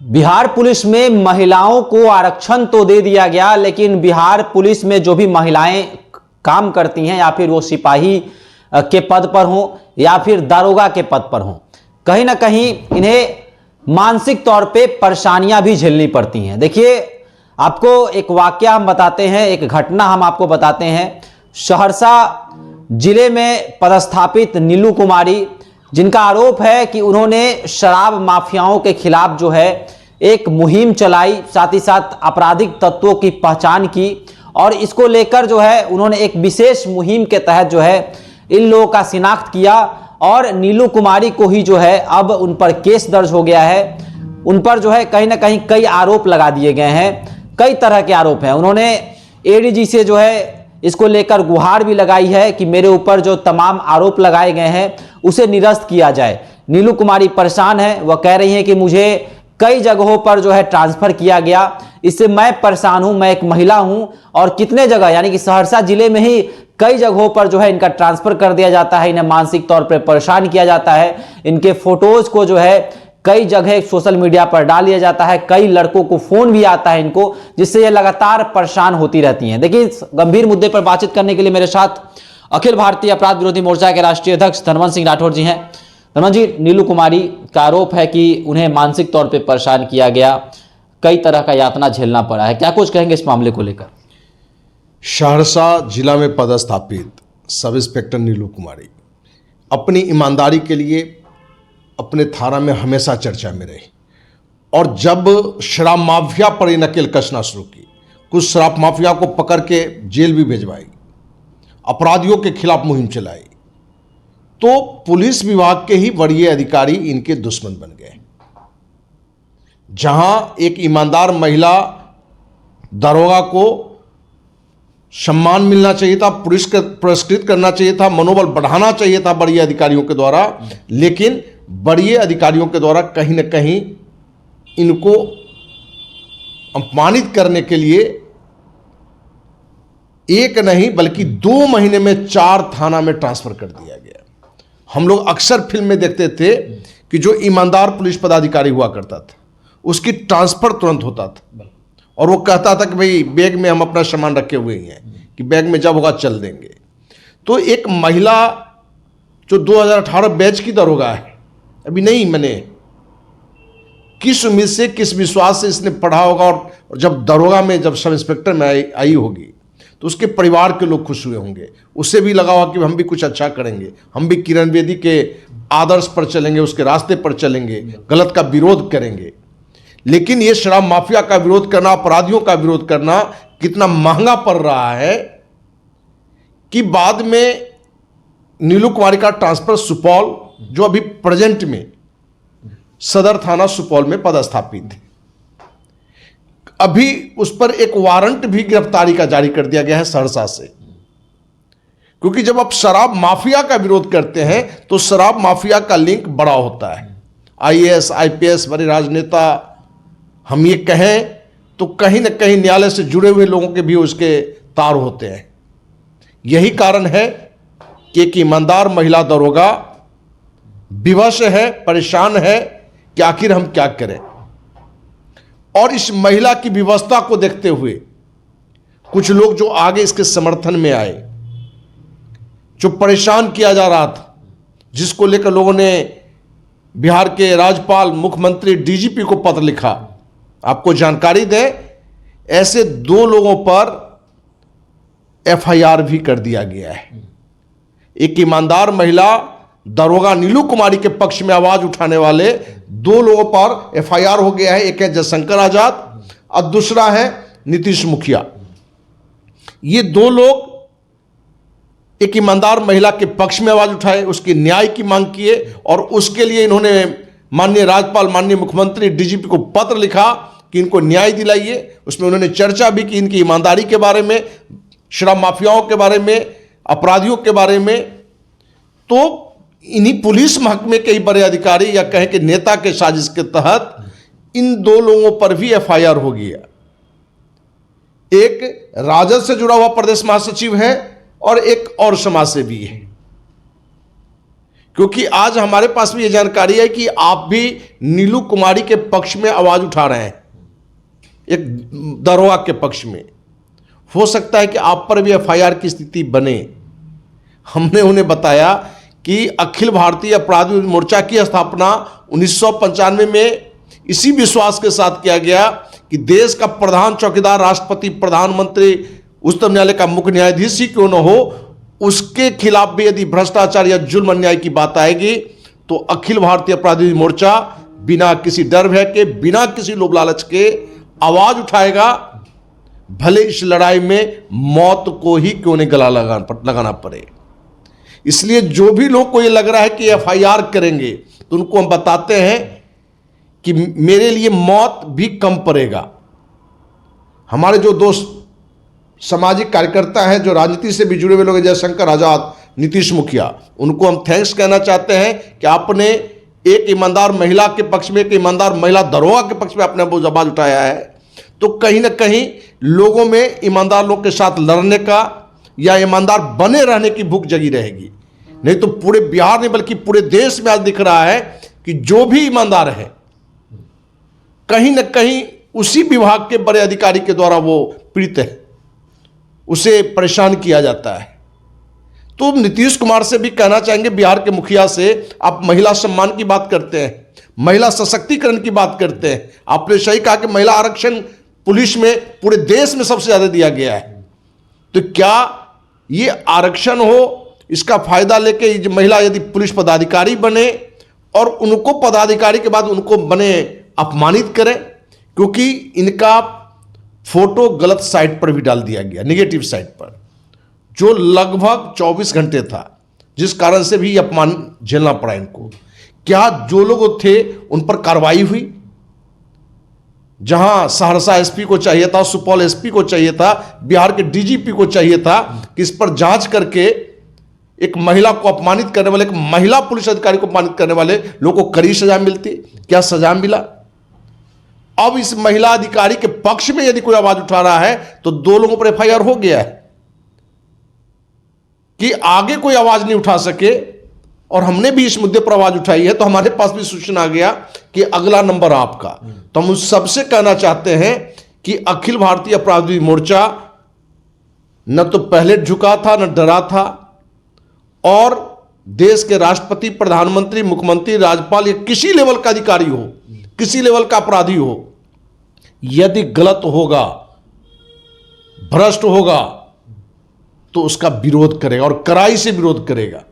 Bihar police में महिलाओं को आरक्षण तो दे दिया गया, लेकिन बिहार पुलिस में जो भी महिलाएं काम करती हैं, या फिर वो सिपाही के पद पर हों या फिर दारोगा के पद पर हों, कहीं ना कहीं इन्हें मानसिक तौर पे परेशानियां भी झेलनी पड़ती हैं। देखिए, आपको एक वाकया हम बताते हैं, एक घटना हम आपको बताते हैं। सहरसा जिले में पदस्थापित नीलू कुमारी, जिनका आरोप है कि उन्होंने शराब माफियाओं के खिलाफ जो है एक मुहिम चलाई, साथ ही साथ आपराधिक तत्वों की पहचान की, और इसको लेकर जो है उन्होंने एक विशेष मुहिम के तहत जो है इन लोगों का शिनाख्त किया, और नीलू कुमारी को ही जो है अब उन पर केस दर्ज हो गया है। उन पर जो है कहीं ना कहीं कई आरोप लगा दिए गए हैं, कई तरह के आरोप हैं। उन्होंने एडीजी से जो है इसको लेकर गुहार भी लगाई है कि मेरे ऊपर जो तमाम आरोप लगाए गए हैं उसे निरस्त किया जाए। नीलू कुमारी परेशान है, वह कह रही हैं कि मुझे कई जगहों पर जो है ट्रांसफर किया गया, इससे मैं परेशान हूं, मैं एक महिला हूं, और कितने जगह यानी कि सहरसा जिले में ही कई जगहों पर जो है इनका ट्रांसफर कर दिया जाता है, इन्हें मानसिक तौर पर परेशान किया जाता है। इनके फोटोज को जो है कई जगह सोशल मीडिया पर डाल दिया जाता है, कई लड़कों को फोन भी आता है इनको, जिससे ये लगातार परेशान होती रहती हैं। देखिए, इस गंभीर मुद्दे पर बातचीत करने के लिए मेरे साथ अखिल भारतीय अपराध विरोधी मोर्चा के राष्ट्रीय अध्यक्ष धनवंत सिंह राठौर जी हैं। धनवंत जी, नीलू कुमारी का आरोप है कि उन्हें मानसिक तौर पर परेशान किया गया, कई तरह का यातना झेलना पड़ा है, क्या कुछ कहेंगे इस मामले को लेकर? सहरसा जिला में पदस्थापित सब इंस्पेक्टर नीलू कुमारी अपनी ईमानदारी के लिए अपने थाना में हमेशा चर्चा में रही, और जब शराब माफिया पर नकेल कसना शुरू की, कुछ शराब माफिया को पकड़ के जेल भी भिजवाई, अपराधियों के खिलाफ मुहिम चलाई, तो पुलिस विभाग के ही वरीय अधिकारी इनके दुश्मन बन गए। जहां एक ईमानदार महिला दरोगा को सम्मान मिलना चाहिए था, पुरस्कृत करना चाहिए था, मनोबल बढ़ाना चाहिए था वरीय अधिकारियों के द्वारा, लेकिन वरीय अधिकारियों के द्वारा कहीं न कहीं इनको अपमानित करने के लिए एक नहीं बल्कि 2 महीने में 4 थाना में ट्रांसफर कर दिया गया। हम लोग अक्सर फिल्म में देखते थे कि जो ईमानदार पुलिस पदाधिकारी हुआ करता था उसकी ट्रांसफर तुरंत होता था, और वो कहता था कि भाई बैग में हम अपना सामान रखे हुए ही हैं कि बैग में जब होगा चल देंगे। तो एक महिला जो 2018 बैच की दरोगा है, अभी नहीं, मैंने किस उम्मीद से, किस विश्वास से इसने पढ़ा होगा, और जब दरोगा में, जब सब इंस्पेक्टर में आई होगी तो उसके परिवार के लोग खुश हुए होंगे, उससे भी लगा होगा कि हम भी कुछ अच्छा करेंगे, हम भी किरण बेदी के आदर्श पर चलेंगे, उसके रास्ते पर चलेंगे, गलत का विरोध करेंगे। लेकिन ये शराब माफिया का विरोध करना, अपराधियों का विरोध करना कितना महंगा पड़ रहा है कि बाद में नीलू कुमारी का ट्रांसफर सुपौल, जो अभी प्रेजेंट में सदर थाना सुपौल में पदस्थापित है, अभी उस पर एक वारंट भी गिरफ्तारी का जारी कर दिया गया है सहरसा से। क्योंकि जब आप शराब माफिया का विरोध करते हैं तो शराब माफिया का लिंक बड़ा होता है। आईएएस, आईपीएस, बड़े राजनेता, हम ये कहें तो कहीं ना कहीं न्यायालय से जुड़े हुए लोगों के भी उसके तार होते हैं। यही कारण है कि एक ईमानदार महिला दरोगा विवश है, परेशान है कि आखिर हम क्या करें। और इस महिला की विवशता को देखते हुए कुछ लोग जो आगे इसके समर्थन में आए, जो परेशान किया जा रहा था, जिसको लेकर लोगों ने बिहार के राज्यपाल, मुख्यमंत्री, डीजीपी को पत्र लिखा। आपको जानकारी दें, ऐसे 2 लोगों पर एफआईआर भी कर दिया गया है। एक ईमानदार महिला दरोगा नीलू कुमारी के पक्ष में आवाज उठाने वाले 2 लोगों पर एफआईआर हो गया है। एक है जयशंकर आजाद और दूसरा है नीतीश मुखिया। ये 2 लोग एक ईमानदार महिला के पक्ष में आवाज उठाए, उसके न्याय की मांग किए, और उसके लिए इन्होंने माननीय राज्यपाल, माननीय मुख्यमंत्री, डीजीपी को पत्र लिखा कि इनको न्याय दिलाइए। उसमें उन्होंने चर्चा भी की इनकी ईमानदारी के बारे में, शराब माफियाओं के बारे में, अपराधियों के बारे में। तो इन्हीं पुलिस महकमे के ही बड़े अधिकारी या कहें कि नेता के साजिश के तहत इन 2 लोगों पर भी एफआईआर हो गया। एक राजद से जुड़ा हुआ प्रदेश महासचिव है और एक और समाजसेवी है। क्योंकि आज हमारे पास भी ये जानकारी है कि आप भी नीलू कुमारी के पक्ष में आवाज उठा रहे हैं, एक दरोगा के पक्ष में। हो सकता है कि आप पर भी एफआईआर की स्थिति बने। हमने उन्हें बताया कि अखिल भारतीय अपराध विरोधी मोर्चा की स्थापना 1995 में इसी विश्वास के साथ किया गया कि देश का प्रधान चौकीदार, राष्ट्रपति, प्रधानमंत्री, उच्चतम न्यायालय का मुख्य न्यायाधीश ही क्यों न हो, उसके खिलाफ भी यदि भ्रष्टाचार या जुल्म अन्याय की बात आएगी तो अखिल भारतीय अपराध विरोधी मोर्चा बिना किसी डर भय के, बिना किसी लोभ लालच के आवाज उठाएगा, भले इस लड़ाई में मौत को ही क्यों नहीं गला लगाना पड़े। इसलिए जो भी लोग को ये लग रहा है कि एफआईआर करेंगे तो उनको हम बताते हैं कि मेरे लिए मौत भी कम पड़ेगा। हमारे जो दोस्त सामाजिक कार्यकर्ता हैं, जो राजनीति से भी जुड़े हुए लोग हैं, जैसे शंकर आजाद, नीतीश मुखिया, उनको हम थैंक्स कहना चाहते हैं कि आपने एक ईमानदार महिला के पक्ष में, एक ईमानदार महिला दरोगा के पक्ष में आपने आवाज उठाया है। तो कहीं ना कहीं लोगों में ईमानदार लोग के साथ लड़ने का या ईमानदार बने रहने की भूख जगी रहेगी। नहीं तो पूरे बिहार नहीं बल्कि पूरे देश में आज दिख रहा है कि जो भी ईमानदार है कहीं ना कहीं उसी विभाग के बड़े अधिकारी के द्वारा वो पीड़ित है, उसे परेशान किया जाता है। तो नीतीश कुमार से भी कहना चाहेंगे, बिहार के मुखिया से, आप महिला सम्मान की बात करते हैं, महिला सशक्तिकरण की बात करते हैं। आपने सही कहा कि महिला आरक्षण पुलिस में पूरे देश में सबसे ज्यादा दिया गया है। तो क्या ये आरक्षण हो, इसका फायदा लेके महिला यदि पुलिस पदाधिकारी बने और उनको पदाधिकारी के बाद उनको बने अपमानित करें, क्योंकि इनका फोटो गलत साइट पर भी डाल दिया गया, नेगेटिव साइट पर, जो लगभग 24 घंटे था, जिस कारण से भी अपमान झेलना पड़ा इनको। क्या जो लोग थे उन पर कार्रवाई हुई? जहां सहरसा एसपी को चाहिए था, सुपौल एसपी को चाहिए था, बिहार के डीजीपी को चाहिए था कि इस पर जांच करके एक महिला को अपमानित करने वाले, एक महिला पुलिस अधिकारी को अपमानित करने वाले लोगों को कड़ी सजा मिलती। क्या सजा मिला? अब इस महिला अधिकारी के पक्ष में यदि कोई आवाज उठा रहा है तो 2 लोगों पर एफआईआर हो गया है कि आगे कोई आवाज नहीं उठा सके। और हमने भी इस मुद्दे पर आवाज उठाई है तो हमारे पास भी सूचना आ गया कि अगला नंबर आपका। तो हम उस सबसे कहना चाहते हैं कि अखिल भारतीय अपराध विरोधी मोर्चा न तो पहले झुका था, न डरा था, और देश के राष्ट्रपति, प्रधानमंत्री, मुख्यमंत्री, राज्यपाल या किसी लेवल का अधिकारी हो, किसी लेवल का अपराधी हो, यदि गलत होगा, भ्रष्ट होगा तो उसका विरोध करेगा और कड़ाई से विरोध करेगा,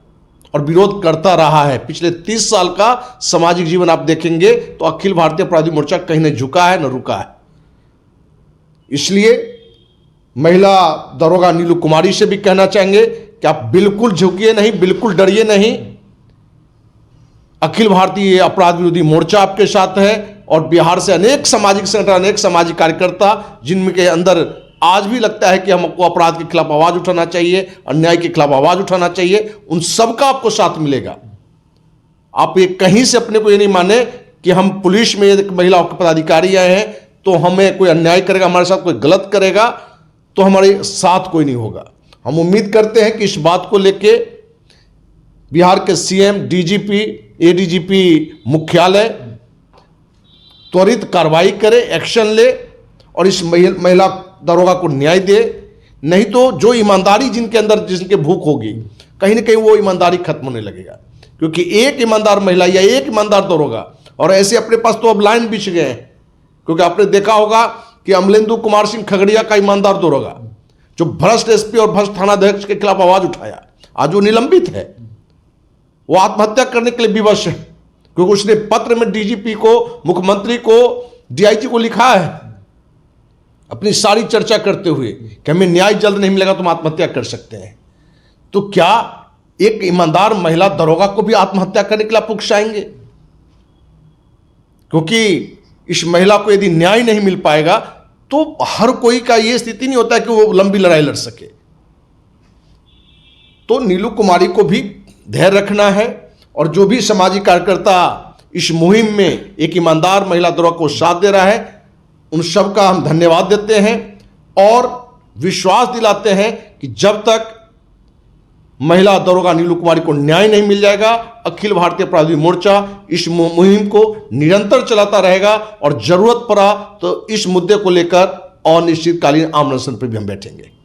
और विरोध करता रहा है। पिछले 30 साल का सामाजिक जीवन आप देखेंगे तो अखिल भारतीय अपराधी मोर्चा कहीं न झुका है न रुका है। इसलिए महिला दरोगा नीलू कुमारी से भी कहना चाहेंगे कि आप बिल्कुल झुकिए नहीं, बिल्कुल डरिए नहीं। अखिल भारतीय अपराध विरोधी मोर्चा आपके साथ है, और बिहार से अनेक सामाजिक संगठन, अनेक सामाजिक कार्यकर्ता, जिनके अंदर आज भी लगता है कि हमको अपराध के खिलाफ आवाज उठाना चाहिए, अन्याय के खिलाफ आवाज उठाना चाहिए, उन सबका आपको साथ मिलेगा। आप ये कहीं से अपने को ये नहीं माने कि हम पुलिस में एक महिला पदाधिकारी आए हैं तो हमें कोई अन्याय करेगा, हमारे साथ कोई गलत करेगा तो हमारे साथ कोई नहीं होगा। हम उम्मीद करते हैं कि इस बात को लेके बिहार के सीएम, डीजीपी, एडीजीपी मुख्यालय त्वरित कार्रवाई करे, एक्शन ले और इस महिला दरोगा को न्याय दे। नहीं तो जो ईमानदारी जिनके अंदर, जिनके भूख होगी, कहीं ना कहीं वो ईमानदारी खत्म होने लगेगा। क्योंकि एक ईमानदार महिला या एक ईमानदार दरोगा, और ऐसे अपने पास तो अब लाइन बिछ गए हैं। क्योंकि आपने देखा होगा कि अमलेंदु कुमार सिंह खगड़िया का ईमानदार दरोगा, जो भ्रष्ट एसपी और भ्रष्ट थानाध्यक्ष के खिलाफ आवाज उठाया, आज वो निलंबित है। वो आत्महत्या करने के लिए विवश है, क्योंकि उसने पत्र में डीजीपी को, मुख्यमंत्री को, डीआईजी को लिखा है अपनी सारी चर्चा करते हुए कि हमें न्याय जल्द नहीं मिलेगा तो हम आत्महत्या कर सकते हैं। तो क्या एक ईमानदार महिला दरोगा को भी आत्महत्या करने के लिए आप उकसाएंगे? क्योंकि इस महिला को यदि न्याय नहीं मिल पाएगा तो हर कोई का यह स्थिति नहीं होता कि वो लंबी लड़ाई लड़ सके। तो नीलू कुमारी को भी धैर्य रखना है, और जो भी सामाजिक कार्यकर्ता इस मुहिम में एक ईमानदार महिला दरोगा को साथ दे रहा है, उन सब का हम धन्यवाद देते हैं और विश्वास दिलाते हैं कि जब तक महिला दरोगा नीलू कुमारी को न्याय नहीं मिल जाएगा, अखिल भारतीय अपराधी मोर्चा इस मुहिम को निरंतर चलाता रहेगा और जरूरत पड़ा तो इस मुद्दे को लेकर अनिश्चितकालीन आंदोलन पर भी हम बैठेंगे।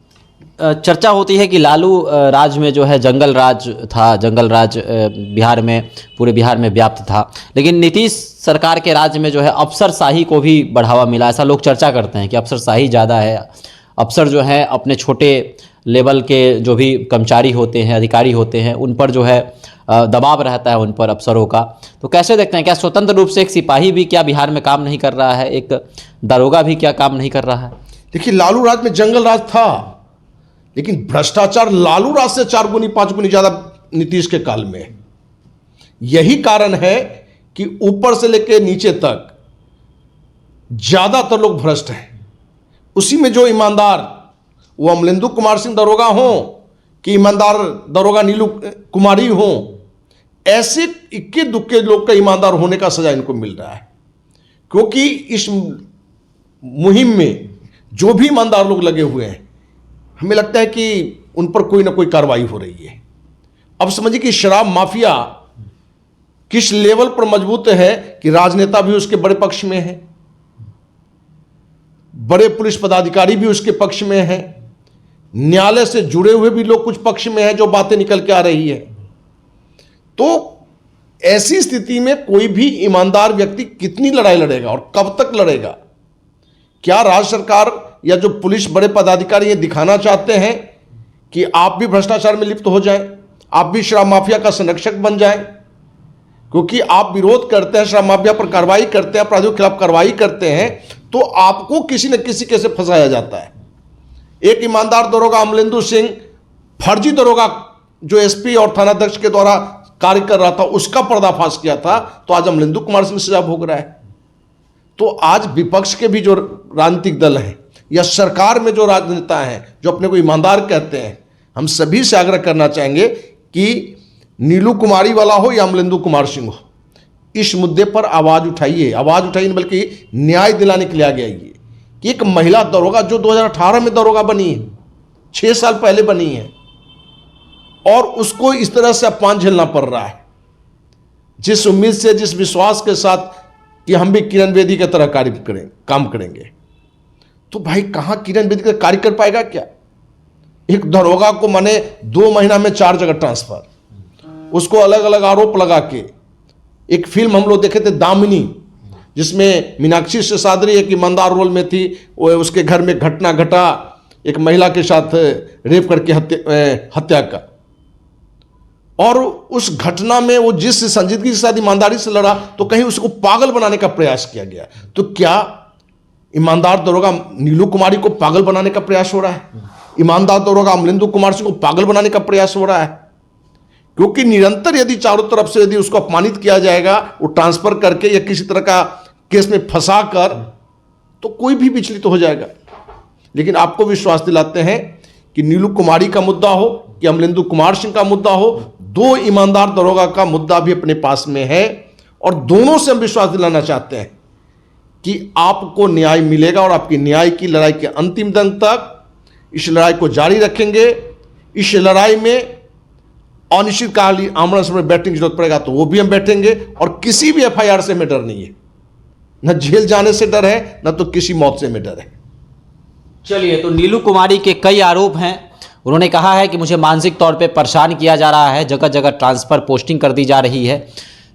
चर्चा होती है कि लालू राज में जो है जंगल राज था, जंगल राज बिहार में, पूरे बिहार में व्याप्त था, लेकिन नीतीश सरकार के राज्य में जो है अफसरशाही को भी बढ़ावा मिला। ऐसा लोग चर्चा करते हैं कि अफसरशाही ज़्यादा है, अफसर जो हैं अपने छोटे लेवल के जो भी कर्मचारी होते हैं, अधिकारी होते हैं, उन पर जो है दबाव रहता है उन पर अफसरों का। तो कैसे देखते हैं, क्या स्वतंत्र रूप से एक सिपाही भी क्या बिहार में काम नहीं कर रहा है, एक दरोगा भी क्या काम नहीं कर रहा है? देखिए, लालू राज में जंगल राज था, लेकिन भ्रष्टाचार लालू राज से 4 गुनी 5 गुनी ज्यादा नीतीश के काल में है। यही कारण है कि ऊपर से लेकर नीचे तक ज्यादातर लोग भ्रष्ट हैं। उसी में जो ईमानदार, वो अमलेंदु कुमार सिंह दरोगा हो कि ईमानदार दरोगा नीलू कुमारी हो, ऐसे इक्के दुक्के लोग का ईमानदार होने का सजा इनको मिल रहा है। क्योंकि इस मुहिम में जो भी ईमानदार लोग लगे हुए हैं, हमें लगता है कि उन पर कोई ना कोई कार्रवाई हो रही है। अब समझिए कि शराब माफिया किस लेवल पर मजबूत है कि राजनेता भी उसके बड़े पक्ष में है, बड़े पुलिस पदाधिकारी भी उसके पक्ष में है, न्यायालय से जुड़े हुए भी लोग कुछ पक्ष में हैं, जो बातें निकल के आ रही है। तो ऐसी स्थिति में कोई भी ईमानदार व्यक्ति कितनी लड़ाई लड़ेगा और कब तक लड़ेगा? क्या राज्य सरकार या जो पुलिस बड़े पदाधिकारी ये दिखाना चाहते हैं कि आप भी भ्रष्टाचार में लिप्त हो जाएं, आप भी शराब माफिया का संरक्षक बन जाएं? क्योंकि आप विरोध करते हैं, शराब माफिया पर कार्रवाई करते हैं, अपराधियों के खिलाफ कार्रवाई करते हैं, तो आपको किसी न किसी के से फंसाया जाता है। एक ईमानदार दरोगा अमलेंदु सिंह फर्जी दरोगा जो एसपी और थानाध्यक्ष के द्वारा कार्य कर रहा था, उसका पर्दाफाश किया था, तो आज अमलेंदु कुमार सिंह सजा भोग रहा है। तो आज विपक्ष के भी जो राजनीतिक दल हैं या सरकार में जो राजनेता हैं जो अपने को ईमानदार कहते हैं, हम सभी से आग्रह करना चाहेंगे कि नीलू कुमारी वाला हो या अमलेंदु कुमार सिंह हो, इस मुद्दे पर आवाज उठाइए। आवाज उठाइए बल्कि न्याय दिलाने के लिए आगे आइए कि एक महिला दरोगा जो 2018 में दरोगा बनी है, 6 साल पहले बनी है, और उसको इस तरह से अपमान झेलना पड़ रहा है, जिस उम्मीद से, जिस विश्वास के साथ कि हम भी किरण बेदी की तरह काम करेंगे। तो भाई कहां किरण बेदी का कार्य कर पाएगा क्या? एक दरोगा को माने 2 महीना में 4 जगह ट्रांसफर, उसको अलग अलग आरोप लगा के। एक फिल्म हम लोग देखे थे दामिनी, जिसमें मीनाक्षी शेषाद्री एक ईमानदार रोल में थी। वो उसके घर में घटना घटा, एक महिला के साथ रेप करके हत्या का, और उस घटना में वो जिस संजीदगी के साथ ईमानदारी से लड़ा, तो कहीं उसको पागल बनाने का प्रयास किया गया। तो क्या ईमानदार दरोगा नीलू कुमारी को पागल बनाने का प्रयास हो रहा है? ईमानदार दरोगा अमलेंदु कुमार सिंह को पागल बनाने का प्रयास हो रहा है? क्योंकि निरंतर यदि चारों तरफ से यदि उसको अपमानित किया जाएगा, वो ट्रांसफर करके या किसी तरह का केस में फंसा कर, तो कोई भी विचलित हो जाएगा। लेकिन आपको विश्वास दिलाते हैं कि नीलू कुमारी का मुद्दा हो कि अमलेंदु कुमार सिंह का मुद्दा हो, 2 ईमानदार दरोगा का मुद्दा भी अपने पास में है, और दोनों से हम विश्वास दिलाना चाहते हैं कि आपको न्याय मिलेगा, और आपकी न्याय की लड़ाई के अंतिम दिन तक इस लड़ाई को जारी रखेंगे। इस लड़ाई में अनिश्चितकालीन आमरण में बैठने की जरूरत पड़ेगा तो वो भी हम बैठेंगे, और किसी भी एफआईआर से हमें डर नहीं है, न जेल जाने से डर है, न तो किसी मौत से हमें डर है। चलिए, तो नीलू कुमारी के कई आरोप हैं। उन्होंने कहा है कि मुझे मानसिक तौर पे परेशान किया जा रहा है, जगह जगह ट्रांसफ़र पोस्टिंग कर दी जा रही है।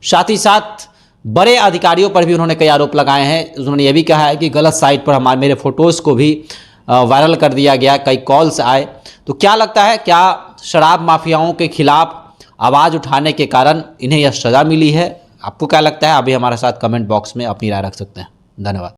साथ ही साथ बड़े अधिकारियों पर भी उन्होंने कई आरोप लगाए हैं। उन्होंने ये भी कहा है कि गलत साइट पर मेरे फ़ोटोज़ को भी वायरल कर दिया गया, कई कॉल्स आए। तो क्या लगता है, क्या शराब माफियाओं के खिलाफ आवाज़ उठाने के कारण इन्हें यह सज़ा मिली है? आपको क्या लगता है? अभी हमारे साथ कमेंट बॉक्स में अपनी राय रख सकते हैं। धन्यवाद।